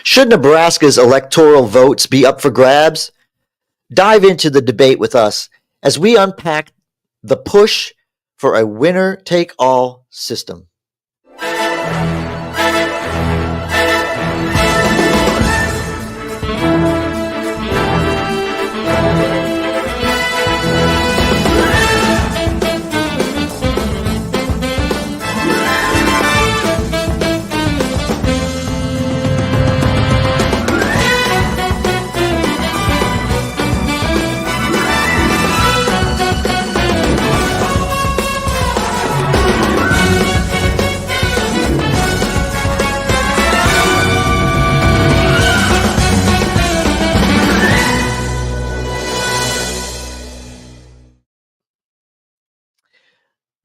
Should Nebraska's electoral votes be up for grabs? Dive into the debate with us as we unpack the push for a winner-take-all system.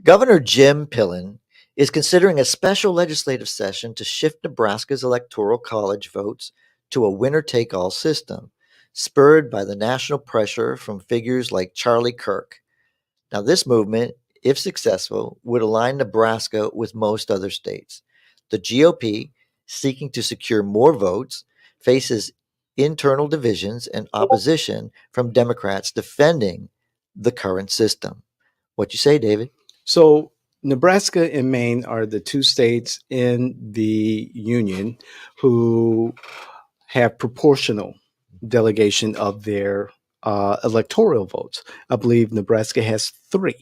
Governor Jim Pillen is considering a special legislative session to shift Nebraska's electoral college votes to a winner-take-all system, spurred by the national pressure from figures like Charlie Kirk. Now, this movement, if successful, would align Nebraska with most other states. The GOP, seeking to secure more votes, faces internal divisions and opposition from Democrats defending the current system. What you say, David? So Nebraska and Maine are the two states in the union who have proportional delegation of their electoral votes. I believe Nebraska has 3,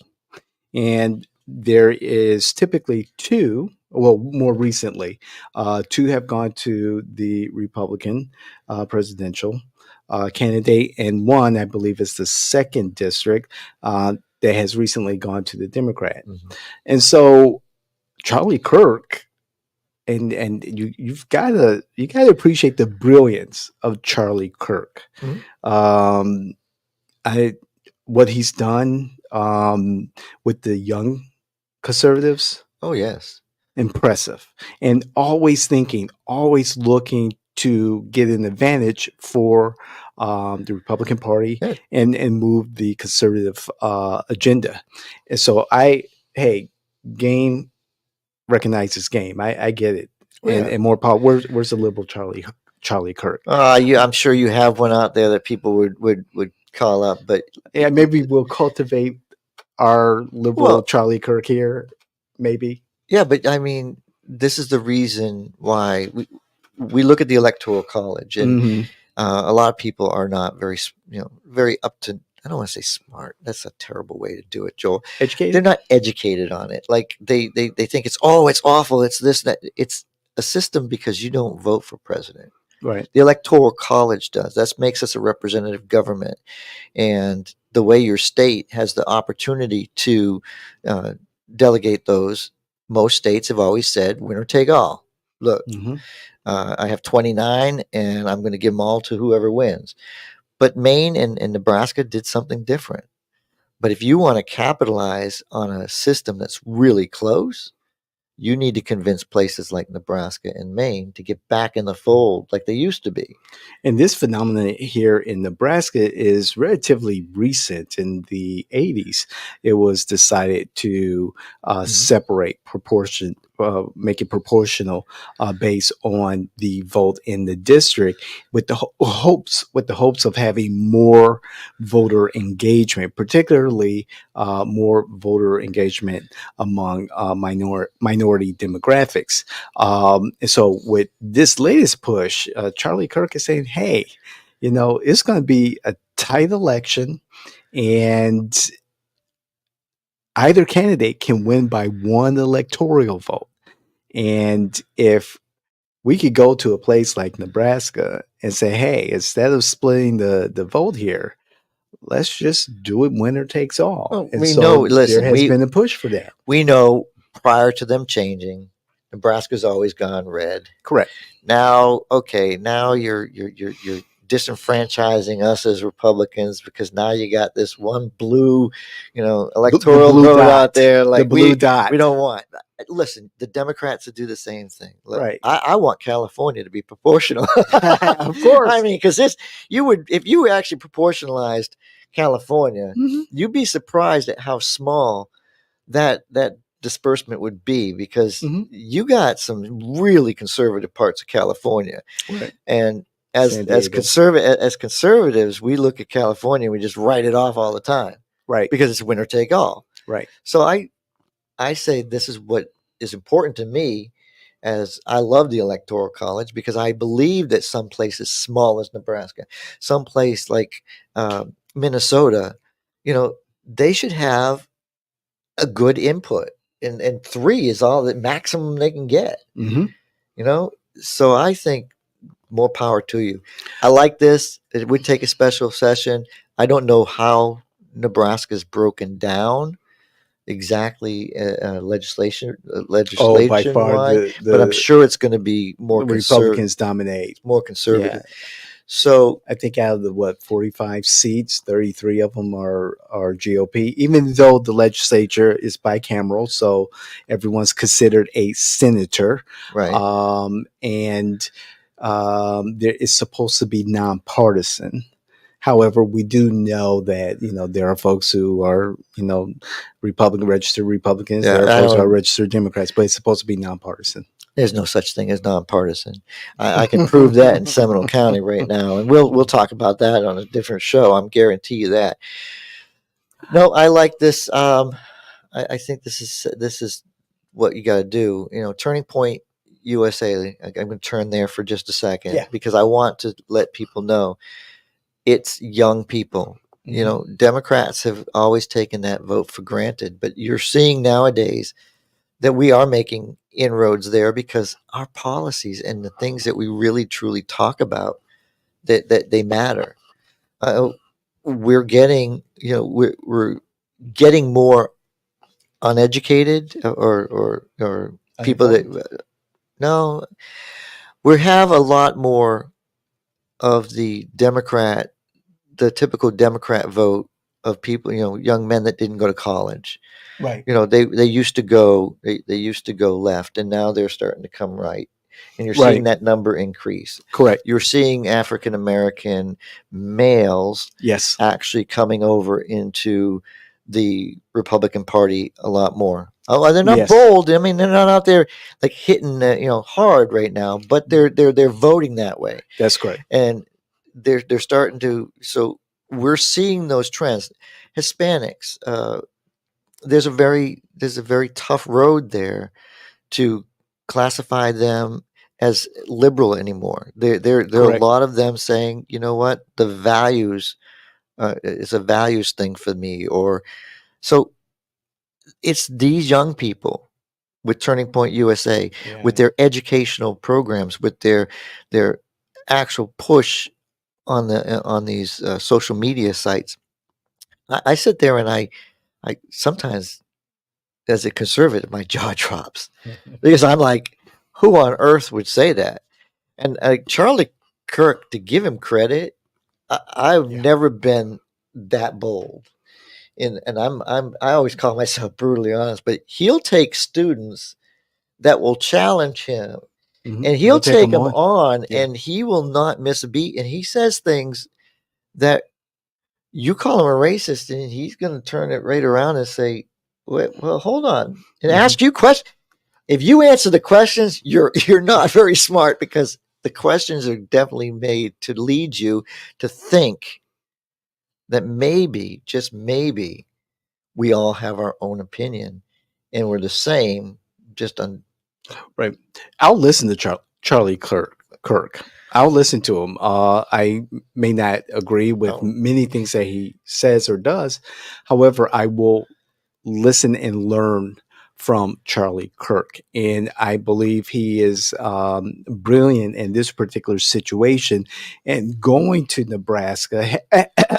and there is typically 2. Well, more recently, 2 have gone to the Republican presidential candidate, and 1, I believe, is the 2nd district that has recently gone to the Democrat. Mm-hmm. And so Charlie Kirk, and you've got to appreciate the brilliance of Charlie Kirk. Mm-hmm. What he's done with the young conservatives. Oh, yes. Impressive. And always looking to get an advantage for the Republican Party and move the conservative agenda. And so game recognizes game. I get it. Yeah. And more power. Where's the liberal Charlie Kirk? I'm sure you have one out there that people would call up, but yeah, maybe we'll cultivate our liberal Charlie Kirk here. Maybe. Yeah, but I mean, this is the reason why we look at the Electoral College, and mm-hmm. A lot of people are not very up to. I don't want to say smart. That's a terrible way to do it, Joel. Educated. They're not educated on it. Like they think it's awful. It's this, that. It's a system because you don't vote for president. Right. The Electoral College does. That makes us a representative government, and the way your state has the opportunity to delegate those. Most states have always said winner take all. Look, mm-hmm. I have 29 and I'm going to give them all to whoever wins. But Maine and Nebraska did something different. But if you want to capitalize on a system that's really close, you need to convince places like Nebraska and Maine to get back in the fold like they used to be. And this phenomenon here in Nebraska is relatively recent. In the 80s, it was decided to mm-hmm. separate proportion, make it proportional based on the vote in the district, with the hopes of having more voter engagement, particularly more voter engagement among minority demographics. And so with this latest push, Charlie Kirk is saying, hey, it's going to be a tight election, and either candidate can win by 1 electoral vote. And if we could go to a place like Nebraska and say, hey, instead of splitting the vote here, let's just do it winner takes all. Well, and we so know, listen, there has been a push for that. We know prior to them changing, Nebraska's always gone red. Correct. Now you're disenfranchising us as Republicans because now you got this one blue, electoral blue vote dot out there. Like the blue dot. We don't want. Listen, the Democrats would do the same thing. Look, right. I want California to be proportional. Of course. I mean, because if you actually proportionalized California, mm-hmm. you'd be surprised at how small that disbursement would be, because hmm you got some really conservative parts of California, Right. and San Diego. as conservatives, we look at California and we just write it off all the time Right. because it's winner take all. Right. So I say this is what is important to me, as I love the Electoral College, because I believe that some places small as Nebraska, some place like Minnesota, they should have a good input, and 3 is all the maximum they can get. hmm So I think more power to you. I like this. It would take a special session. I don't know how Nebraska's broken down exactly, Oh, by legislation far wise, but I'm the sure it's going to be more Republicans dominate. more Yeah. conservative. So I think out of the 45 seats, 33 of them are GOP. Even though the legislature is bicameral, so everyone's considered a senator, right, and there is supposed to be nonpartisan. However, we do know that there are folks who are registered Republicans. yeah, There are I folks who are don't. registered Democrats, but it's supposed to be nonpartisan. There's no such thing as nonpartisan. I can prove that in Seminole County right now, and we'll talk about that on a different show. I'm guarantee you that. No, I like this. I think this is what you got to do. Turning Point USA. I'm going to turn there for just a second, Yeah. because I want to let people know it's young people. Democrats have always taken that vote for granted, but you're seeing nowadays that we are making inroads there, because our policies and the things that we really truly talk about, that they matter. We're getting we're getting more uneducated, or people that no, we have a lot more of the typical Democrat vote of people, young men that didn't go to college. Right. They used to go they used to go left, and now they're starting to come right. And you're seeing Right. that number increase. Correct. You're seeing African American males Yes. actually coming over into the Republican Party a lot more. Oh, they're not Yes. bold. I mean, they're not out there like hitting hard right now, but they're voting that way, That's correct. and they're starting to. So we're seeing those trends. Hispanics, there's a very tough road there to classify them as liberal anymore. There are a Correct. lot of them saying, you know what, the values is a values thing for me, or so. It's these young people with Turning Point USA, with their educational programs, with their actual push on these social media sites. I sit there and I sometimes, as a conservative, my jaw drops, because I'm like, who on earth would say that? And Charlie Kirk, to give him credit, I've Yeah. never been that bold. And I always call myself brutally honest, but he'll take students that will challenge him, Mhm. and he'll take take 'em them on. on, Yeah. and he will not miss a beat. And he says things that you call him a racist, and he's going to turn it right around and say, well, hold on, and Mhm. ask you questions. If you answer the questions, you're not very smart, because the questions are definitely made to lead you to think that maybe, just maybe, we all have our own opinion and we're the same, just on. Right. I'll listen to Charlie Kirk. I'll listen to him. I may not agree with Oh. many things that he says or does. However, I will listen and learn from Charlie Kirk. And I believe he is brilliant in this particular situation. And going to Nebraska,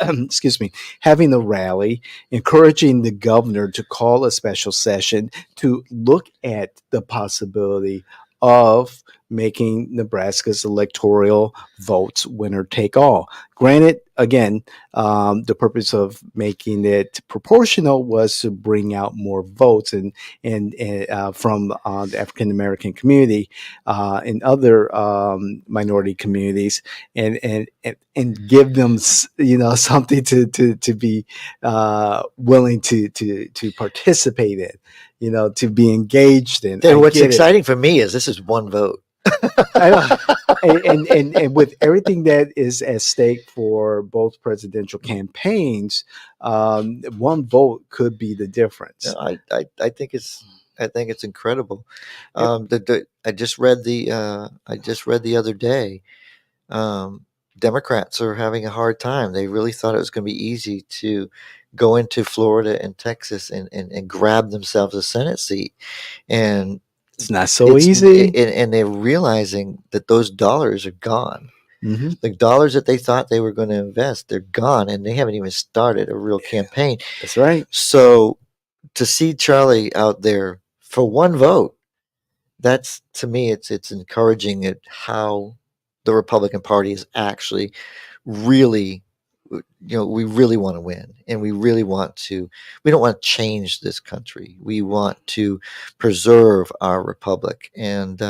excuse me, having a rally, encouraging the governor to call a special session to look at the possibility of making Nebraska's electoral votes winner take all. Granted, again, the purpose of making it proportional was to bring out more votes and from the African American community and other minority communities, and give them something to be willing to participate in, to be engaged in. I What's get it. exciting for me is this is one vote. I, and with everything that is at stake for both presidential campaigns, one vote could be the difference. I think it's incredible. Yep. I just read the other day. Democrats are having a hard time. They really thought it was going to be easy to go into Florida and Texas and grab themselves a Senate seat, and It's not so easy. and they're realizing that those dollars are gone. Mm-hmm. The dollars that they thought they were going to invest, they're gone, and they haven't even started a real campaign. That's right. So to see Charlie out there for one vote, that's, to me, it's encouraging at how the Republican Party is actually really, we really want to win, and we don't want to change this country. We want to preserve our republic. And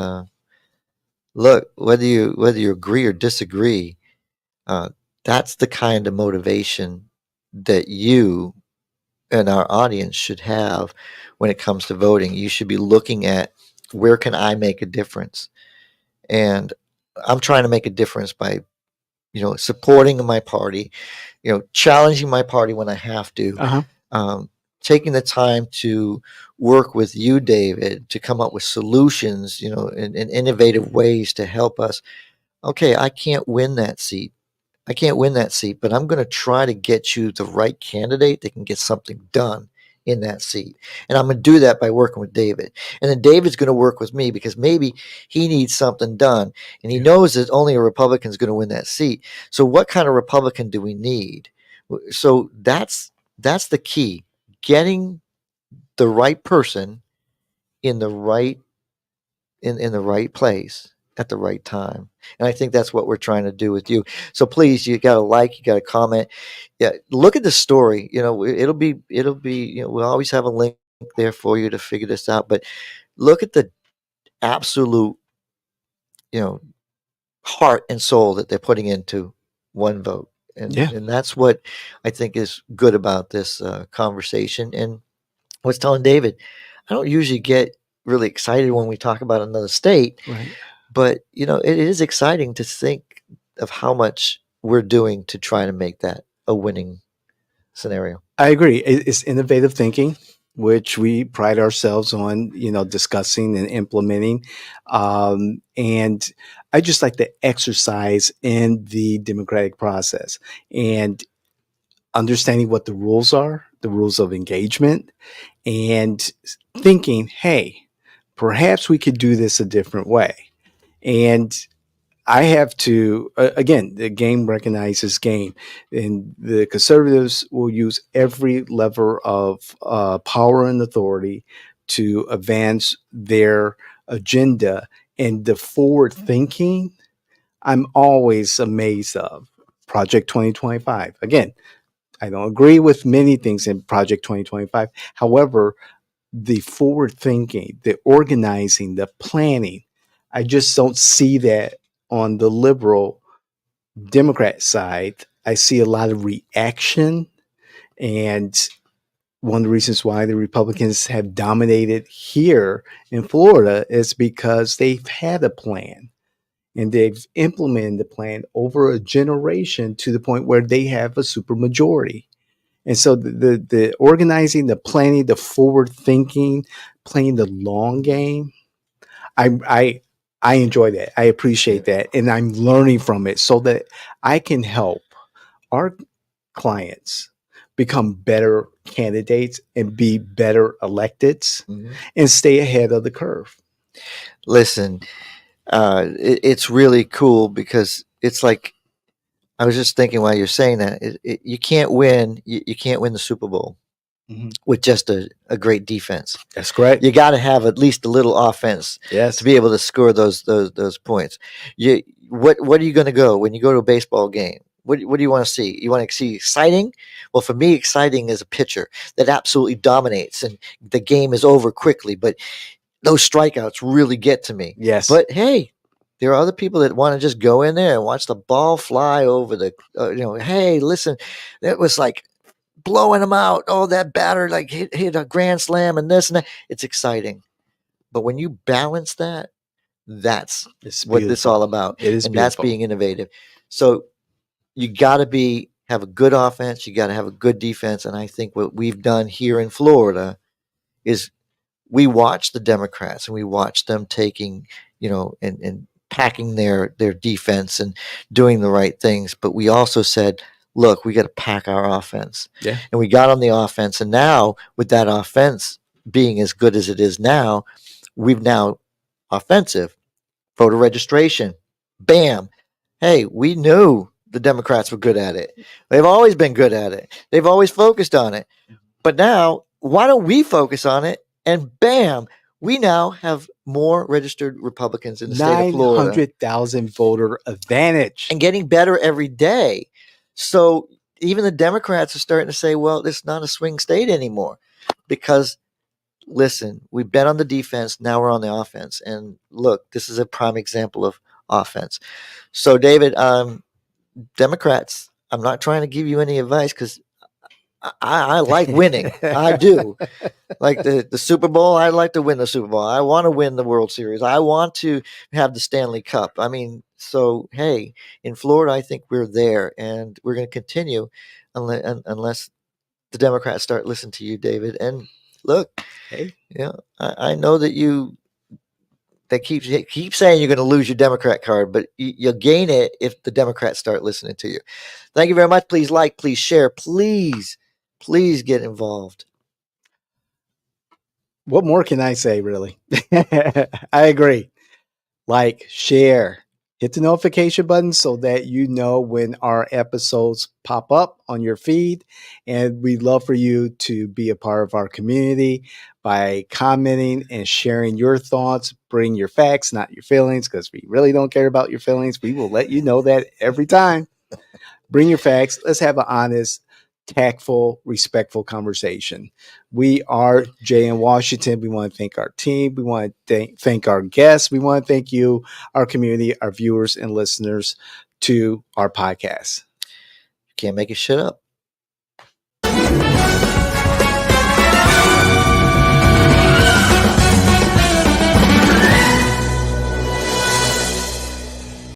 look, whether you agree or disagree, uh, that's the kind of motivation that you and our audience should have when it comes to voting. You should be looking at, where can I make a difference? And I'm trying to make a difference by, supporting my party, challenging my party when I have to, Uh-huh. taking the time to work with you, David, to come up with solutions, and innovative ways to help us. Okay, I can't win that seat. But I'm going to try to get you the right candidate that can get something done in that seat. And I'm going to do that by working with David. And then David's going to work with me because maybe he needs something done. And he knows that only a Republican is going to win that seat. So what kind of Republican do we need? So that's the key. Getting the right person in the right in the right place at the right time. And I think that's what we're trying to do with you. So please, you got to like, you got to comment. Yeah, look at the story. We'll always have a link there for you to figure this out. But look at the absolute, you know, heart and soul that they're putting into one vote. And that's what I think is good about this conversation. And I was telling David, I don't usually get really excited when we talk about another state. Right. But, it is exciting to think of how much we're doing to try to make that a winning scenario. I agree. It's innovative thinking, which we pride ourselves on, discussing and implementing. And I just like the exercise in the democratic process and understanding what the rules are, the rules of engagement, and thinking, hey, perhaps we could do this a different way. And I have to, again, the game recognizes game, and the conservatives will use every lever of power and authority to advance their agenda. And the forward thinking, I'm always amazed of. Project 2025. Again, I don't agree with many things in Project 2025. However, the forward thinking, the organizing, the planning, I just don't see that on the liberal Democrat side. I see a lot of reaction. And one of the reasons why the Republicans have dominated here in Florida is because they've had a plan and they've implemented the plan over a generation to the point where they have a supermajority. And so the organizing, the planning, the forward thinking, playing the long game, I I enjoy that. I appreciate that, and I'm learning from it so that I can help our clients become better candidates and be better electeds and stay ahead of the curve. Listen, it's really cool because it's like, I was just thinking while you're saying that, you can't win. You can't win the Super Bowl. Mhm. with just a great defense. That's correct. You got to have at least a little offense Yes. to be able to score those points. What are you going to go when you go to a baseball game? What do you want to see? You want to see exciting? Well, for me, exciting is a pitcher that absolutely dominates and the game is over quickly. But those strikeouts really get to me. Yes. But hey, there are other people that want to just go in there and watch the ball fly over the. Hey, listen, it was like blowing them out. Oh, that batter like hit a grand slam and this and that. It's exciting. But when you balance that, that's It's what this is beautiful. all about. It is And that's beautiful. being innovative. So you got to have a good offense. You got to have a good defense. And I think what we've done here in Florida is we watch the Democrats and we watch them taking, and packing their defense and doing the right things. But we also said, look, we got to pack our offense. Yeah. And we got on the offense. And now with that offense being as good as it is now, we've now offensive voter registration. Bam. Hey, we knew the Democrats were good at it. They've always been good at it. They've always focused on it. But now, why don't we focus on it? And bam, we now have more registered Republicans in the state of Florida. 900,000 voter advantage. And getting better every day. So even the Democrats are starting to say, well, it's not a swing state anymore. Because, listen, we've been on the defense, now we're on the offense. And look, this is a prime example of offense. So, David, Democrats, I'm not trying to give you any advice because I like winning. I do. Like the Super Bowl, I'd like to win the Super Bowl. I want to win the World Series. I want to have the Stanley Cup. I mean, so, hey, in Florida, I think we're there, and we're going to continue unless the Democrats start listening to you, David. And look, hey, I know that they keep saying you're going to lose your Democrat card, but you'll gain it if the Democrats start listening to you. Thank you very much. Please like, please share, please get involved. What more can I say, really? I agree. Like, share, hit the notification button so that you know when our episodes pop up on your feed. And we'd love for you to be a part of our community by commenting and sharing your thoughts. Bring your facts, not your feelings, because we really don't care about your feelings. We will let you know that every time. Bring your facts. Let's have an honest, tactful, respectful conversation. We are Jay in Washington. We want to thank our team. We want to thank our guests. We want to thank you, our community, our viewers and listeners to our podcast. Can't make it shit up.